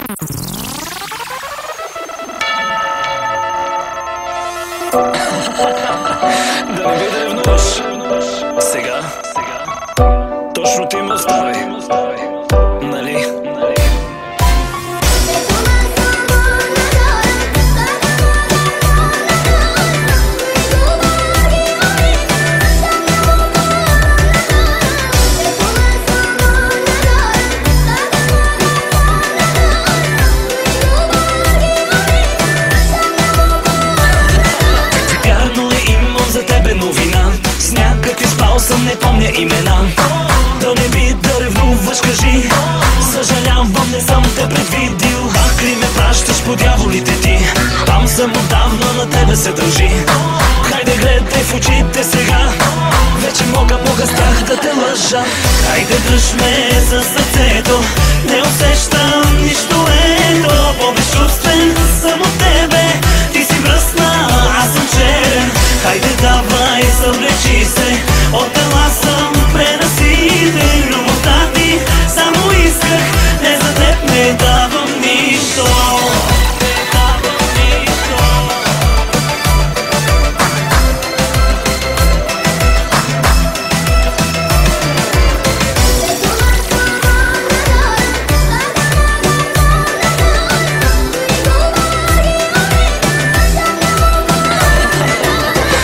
Да не би да ревнуваш. Сега точно ти ме остави, нали? Съм, не помня имена. Да не би да ревнуваш, кажи. Съжалявам, не съм те предвидил. Пак ли ме пращаш по дяволите ти? Там съм отдавна, на тебе се дължи. Хайде гледай в очите сега. Вече мога страх да те лъжа. Хайде дръж ме за сърцето. Не усещам нищо, ето. По-безчувствен съм от тебе. Ти си мръсна, аз съм черен. Хайде давай, съвлечи се. От тела съм пренаситен. Любовта ти само исках. Не за теб не давам нищо.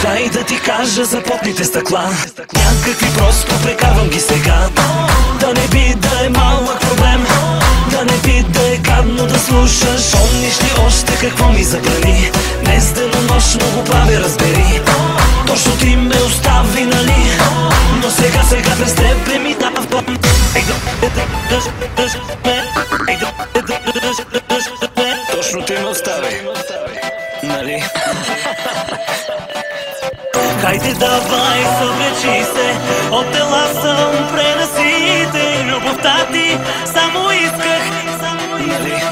Дай да ти кажа за потните стъкла. Някакви просто прекарвам ги сега. Да не би да е малък проблем. Да не би да е гадно да слушаш. Помниш ли още какво ми забрани? Днес денонощно го правя, разбери. Точно ти ме остави, нали? Но сега през тебе ми дава план. Точно ти ме остави, нали? Хайде давай, съвлечи се. От тела съм пренаситен. Любовта ти само исках, нали?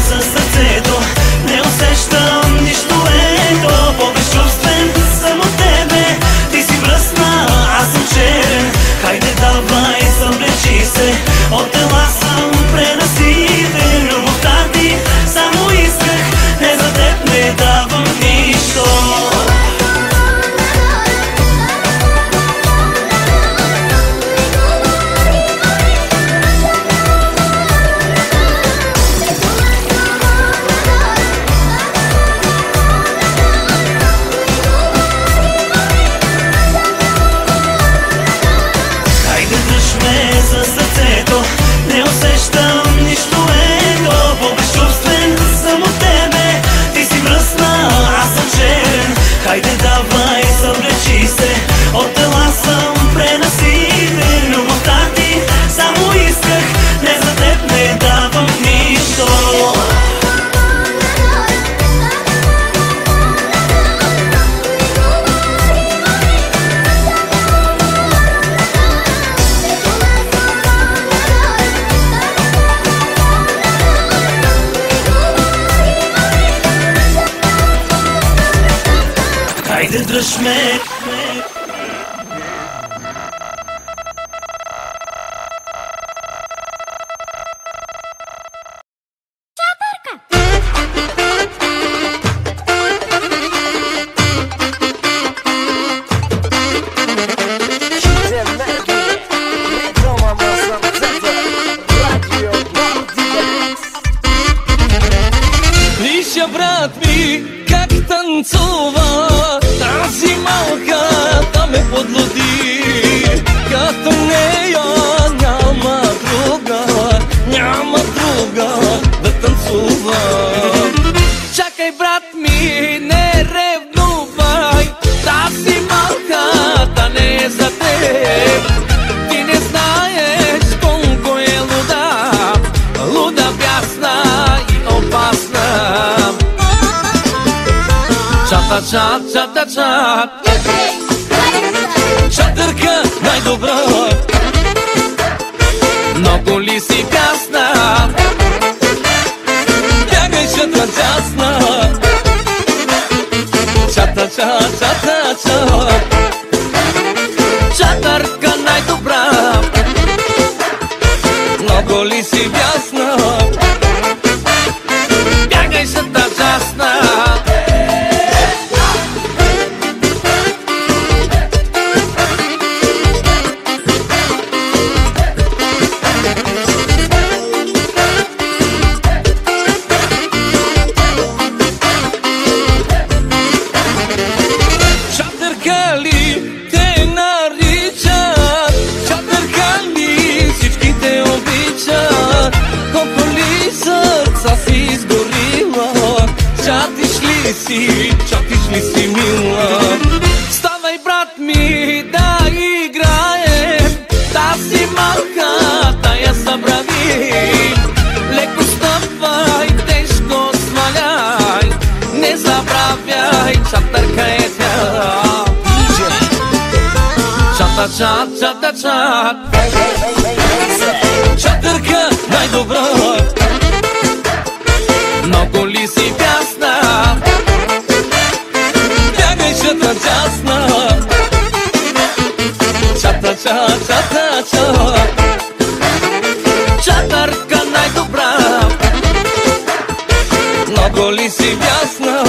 За сърцето не усещам нищо, ето. По-безчувствен съм от тебе. Ти си мръсна, аз съм черен. Хайде давай, съвлечи се. От тела съм пренаситен. Любовта ти само исках. Не за теб не давам нищо. За сърцето не усещам нищо, ето. По-безчувствен съм от тебе. Ти си мръсна, аз съм черен. Хайде давай, съвлечи се. От тела съм пренаситен. Любовта ти само исках. Не за теб не давам нищо. Хайде дръж ме. Вижте, брат ми, как танцува. Тази малка да ме подлуди. Като нея няма друга да танцува. Чакай, брат ми, не ревнувай. Тази малка да не е за теб. Ти не знаеш колко е луда, бясна и опасна. Чата, чат, чата, чат. най-добра? Много ли си бясна? Бягай, чата частна. Чата, чата, чата, чата. Чатърка най-добра. Много ли си бясна? Бягай, чата частна. Чатиш ли си, мила? Ставай, брат ми, да играем. Тази малка, да я забрави. Леко стъпвай, тежко сваляй. Не забравяй, чатърка е тя. Чата, чат, чата, чат. Чатърка най-добра. Много ли си бясна? Бягай, чата частна. Чата, чата, чата, чата. Чатърка най-добра. Много ли си бясна?